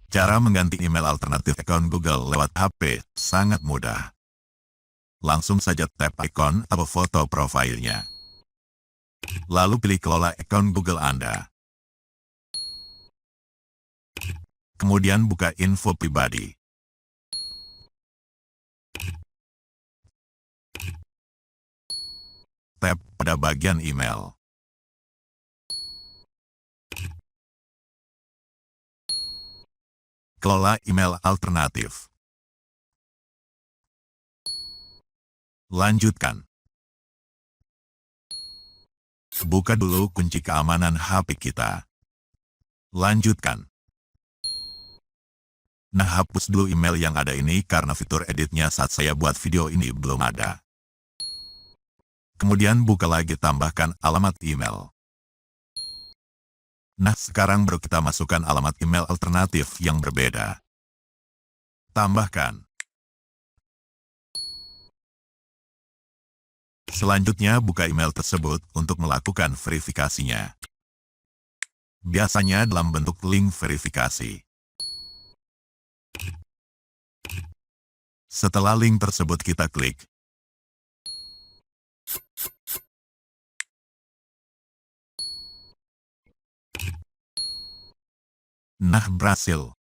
Cara mengganti email alternatif akun Google lewat HP sangat mudah. Langsung saja tap ikon atau foto profilnya. Lalu pilih kelola akun Google Anda. Kemudian buka info pribadi. Tap pada bagian email. Kelola email alternatif. Lanjutkan. Buka dulu kunci keamanan HP kita. Lanjutkan. Nah, hapus dulu email yang ada ini karena fitur editnya saat saya buat video ini belum ada. Kemudian buka lagi, tambahkan alamat email. Nah, sekarang baru kita masukkan alamat email alternatif yang berbeda. Tambahkan. Selanjutnya buka email tersebut untuk melakukan verifikasinya. Biasanya dalam bentuk link verifikasi. Setelah link tersebut kita klik. Nah, berhasil.